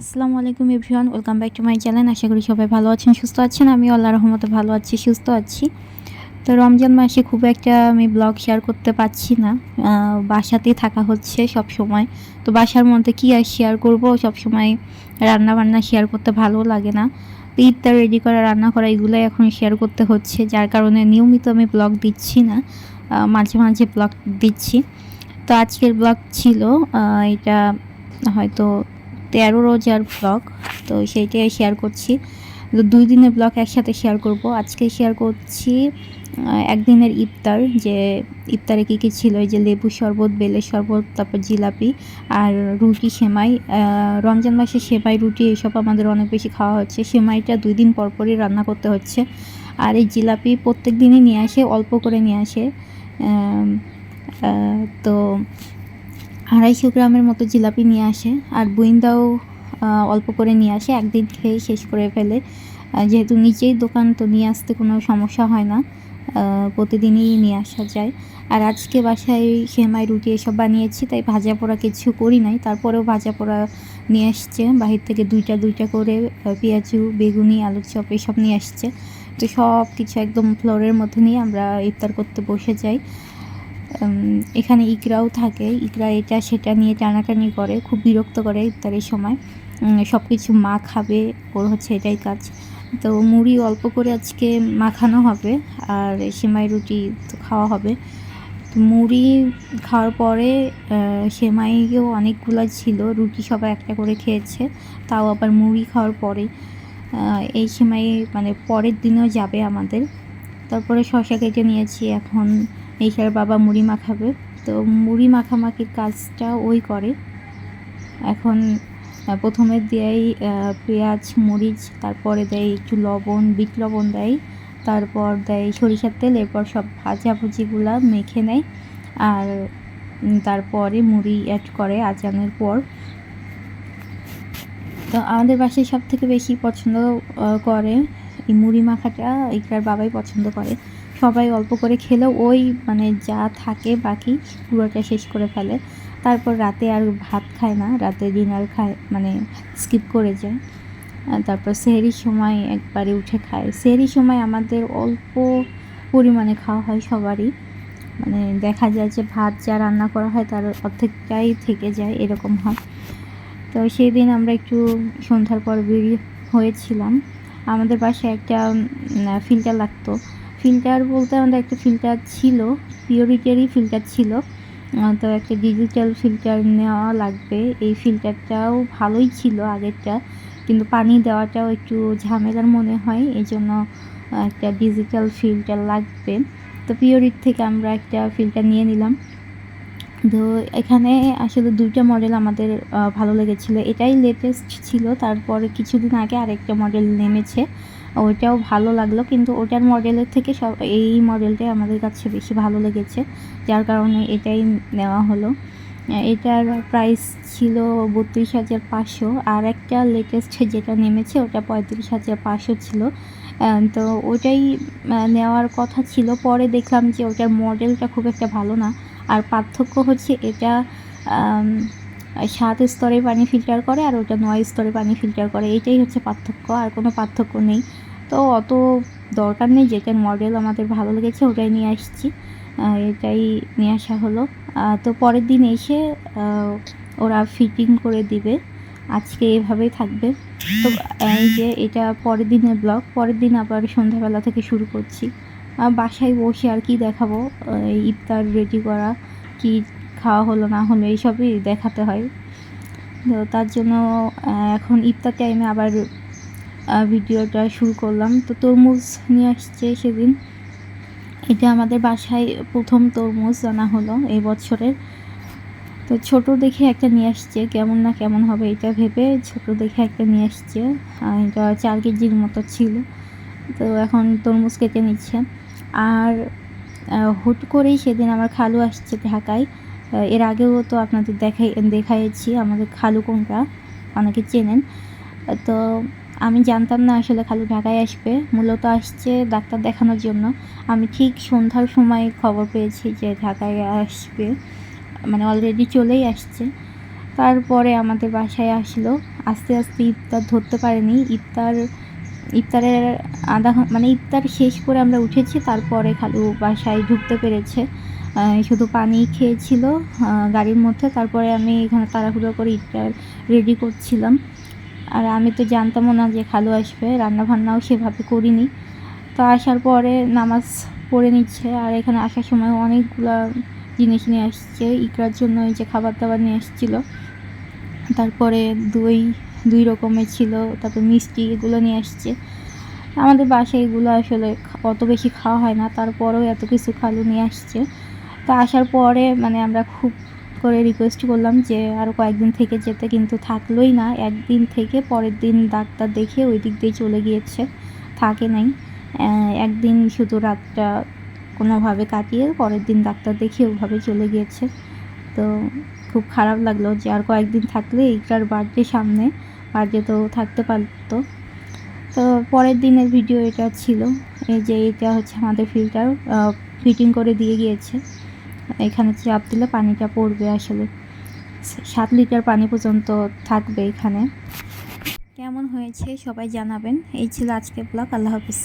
আসসালামু আলাইকুম everyone, welcome back to my channel. আশা করি সবাই ভালো আছেন, সুস্থ আছেন। আমি আল্লাহর রহমতে ভালো আছি, সুস্থ আছি। তো রমজান মাসে খুব একটা আমি ব্লগ শেয়ার করতে পারছি না, বাসাতেই থাকা হচ্ছে সব সময়। তো বাসার মধ্যে কী আর শেয়ার করব, সব সময় রান্না বান্না শেয়ার করতে ভালো লাগে না। তো ইফতার রেডি করা, রান্না করা, এগুলোই এখন শেয়ার করতে হচ্ছে, যার কারণে নিয়মিত আমি ব্লগ দিচ্ছি না, মাঝে মাঝে ব্লগ দিচ্ছি। তো আজকের ব্লগ ছিল এটা হয়তো 13 রোজার ব্লগ, তো সেইটাই শেয়ার করছি। তো 2 দিনের ব্লগ একসাথে শেয়ার করব। আজকে শেয়ার করছি একদিনের ইফতার, যে ইফতারে কী কী ছিল। এই যে লেবু শরবত, বেলের শরবত, তারপর জিলাপি আর রুটি, সেমাই। রমজান মাসে সেমাই, রুটি এসব আমাদের অনেক বেশি খাওয়া হচ্ছে। সেমাইটা 2 দিন পর পরই রান্না করতে হচ্ছে। আর এই জিলাপি প্রত্যেক দিনই নিয়ে আসে, অল্প করে নিয়ে আসে। তো 250 গ্রামের মতো জিলাপি নিয়ে আসে, আর বুইন্দাও অল্প করে নিয়ে আসে, একদিন খেয়ে শেষ করে ফেলে। যেহেতু নিচেই দোকান, তো নিয়ে আসতে কোনো সমস্যা হয় না, প্রতিদিনই নিয়ে আসা যায়। আর আজকে বাসায় সেমাই, রুটি এসব বানিয়েছি, তাই ভাজা পোড়া কিছু করি নাই। তারপরেও ভাজা পোড়া নিয়ে আসছে বাহির থেকে, দুইটা করে পেঁয়াজু, বেগুনি, আলুর চপ এসব নিয়ে আসছে। তো সব কিছু একদম ফ্লোরের মধ্যে নিয়ে আমরা ইফতার করতে বসে যাই। এখানে ইকরাও থাকে, ইকরা এটা সেটা নিয়ে টানাটানি করে, খুব বিরক্ত করে ইফতারের সময়। সব কিছু মা খাবে, ওর হচ্ছে এটাই কাজ। তো মুড়ি অল্প করে আজকে মাখানো হবে, আর সেমাই রুটি তো খাওয়া হবে। তো মুড়ি খাওয়ার পরে সেমাইও অনেকগুলো ছিল, রুটি সবাই একটা করে খেয়েছে, তাও আবার মুড়ি খাওয়ার পরে। এই সেমাই মানে পরের দিনেও যাবে আমাদের। তারপরে শসা কেটে নিয়েছি, এখন এইখার বাবা মুড়ি মাখাবে। তো মুড়ি মাখামাখির কাজটা ওই করে। এখন প্রথমে দেয় পেঁয়াজ, মরিচ, তারপরে দেয় একটু লবণ, বিট লবণ দেয়, তারপর দেয় সরিষার তেল, এরপর সব ভাজাভুজিগুলা মেখে নেয়, আর তারপরে মুড়ি অ্যাড করে আজানের পর। তো আমাদের বাসায় সব থেকে বেশি পছন্দ করে এই মুড়ি মাখাটা, ইকরার বাবাই পছন্দ করে। সবাই অল্প করে খেলেও ওই মানে যা থাকে বাকি পুরোটা শেষ করে ফেলে। তারপর রাতে আর ভাত খায় না, রাতে ডিনার খায়, মানে স্কিপ করে যায়। তারপর সেহরির সময় একবারে উঠে খায়। সেহরির সময় আমাদের অল্প পরিমাণে খাওয়া হয় সবারই, মানে দেখা যায় যে ভাত যা রান্না করা হয় তার অর্ধেকটাই থেকে যায়, এরকম হয়। তো সেই দিন আমরা একটু সন্ধ্যার পর বেরিয়ে হয়েছিলাম। আমাদের বাসায় একটা ফিল্টার লাগতো। ফিল্টার বলতে আমাদের একটা ফিল্টার ছিল, পিওরিটিরই ফিল্টার ছিল। তো একটা ডিজিটাল ফিল্টার নেওয়া লাগবে। এই ফিল্টারটাও ভালোই ছিল আগেরটা, কিন্তু পানি দেওয়াটাও একটু ঝামেলার মনে হয়, এই জন্য একটা ডিজিটাল ফিল্টার লাগবে। তো পিওরিট থেকে আমরা একটা ফিল্টার নিয়ে নিলাম। তো এখানে আসলে 2টা মডেল আমাদের ভালো লেগেছিলো, এটাই লেটেস্ট ছিল। তারপরে কিছুদিন আগে আরেকটা মডেল নেমেছে, ওইটাও ভালো লাগলো, কিন্তু ওটার মডেলের থেকে এই মডেলটাই আমাদের কাছে বেশি ভালো লেগেছে, যার কারণে এটাই নেওয়া হলো। এটার প্রাইস ছিল 32,500, আর একটা লেটেস্ট যেটা নেমেছে ওটা 35,500 ছিল। তো ওটাই নেওয়ার কথা ছিল। পরে দেখলাম যে ওটার মডেলটা খুব একটা ভালো না, আর পার্থক্য হচ্ছে এটা 7 স্তরে পানি ফিল্টার করে, আর ওটা 9 স্তরে পানি ফিল্টার করে, এটাই হচ্ছে পার্থক্য, আর কোনো পার্থক্য নেই। তো অত দরকার নেই, যেটার মডেল আমাদের ভালো লেগেছে ওটাই নিয়ে আসছি, এটাই নিয়ে আসা হলো। তো পরের দিন এসে ওরা ফিটিং করে দিবে, আজকে এভাবেই থাকবে। তো এই যে এটা পরের দিনের ব্লগ, পরের দিন আবার সন্ধ্যাবেলা থেকে শুরু করছি। বাসায় বসে আর কি দেখাবো, ইফতার রেডি করা, কি খাওয়া হলো না হলো এইসবই দেখাতে হয়। তো তার জন্য এখন ইফতার টাইমে আবার ভিডিওটা শুরু করলাম। তো তরমুজ নিয়ে আসছে সেদিন, এটা আমাদের বাসায় প্রথম তরমুজ আনা হলো এই বছরের। তো ছোট দেখে একটা নিয়ে আসছে, কেমন না কেমন হবে এটা ভেবে ছোট দেখে একটা নিয়ে আসছে, এটা 4 কেজির মতো ছিল। তো এখন তরমুজ কেটে নিচ্ছে। আর হুট করেই সেদিন আমার খালু আসছে ঢাকায়। এর আগেও তো আপনাদের দেখাইছি আমাদের খালু কোনটা, অনেকে চেনেন। তো আমি জানতাম না আসলে খালু ঢাকায় আসবে, মূলত আসছে ডাক্তার দেখানোর জন্য। আমি ঠিক সন্ধ্যার সময় খবর পেয়েছি যে ঢাকায় আসবে, মানে অলরেডি চলেই আসছে। তো তারপরে আমাদের বাসায় আসলো। আস্তে আস্তে ইফতার ধরতে পারেনি। ইফতারের মানে ইফতার শেষ করে আমরা উঠেছি, তারপরে খালু বাসায় ঢুকতে পেরেছে। শুধু পানি খেয়েছিল গাড়ির মধ্যে। তারপরে আমি এখানে তাড়াহুড়ো করে ইফতার রেডি করছিলাম। আর আমি তো জানতামও না যে খালু আসবে, রান্নাবান্নাও সেভাবে করিনি। তো আসার পরে নামাজ পড়ে নিচ্ছে। আর এখানে আসার সময় অনেকগুলা জিনিস নিয়ে আসছে ইকরার জন্য। এই যে খাবার দাবার নিয়ে আসছিলো, তারপরে দুই রকমের ছিল, তারপর মিষ্টি এগুলো নিয়ে আসছে। আমাদের বাসায় এগুলো আসলে অত বেশি খাওয়া হয় না, তারপরেও এত কিছু খালু নিয়ে আসছে। তো আসার পরে মানে আমরা খুব করে রিকোয়েস্ট করলাম যে আরও কয়েকদিন থেকে যেতে, কিন্তু থাকলোই না। একদিন থেকে পরের দিন ডাক্তার দেখে ওই দিক দিয়ে চলে গিয়েছে, থাকে নাই। একদিন শুধু রাতটা কোনোভাবে কাটিয়ে পরের দিন ডাক্তার দেখে ওভাবে চলে গিয়েছে। তো খুব খারাপ লাগলো যে আর কয়েকদিন থাকলে ইকরার বার্থডে সামনে, বার্থডে তো থাকতে পারতো। তো পরের দিনের ভিডিও এটা ছিল। এই যে এটা হচ্ছে আমাদের ফিল্টার, ফিটিং করে দিয়ে গিয়েছে। এখানে চাপ দিলে পানিটা পড়বে, আসলে 7 লিটার পানি পর্যন্ত থাকবে এখানে। কেমন হয়েছে সবাই জানাবেন। এই ছিল আজকের ব্লগ। আল্লাহ হাফিজ।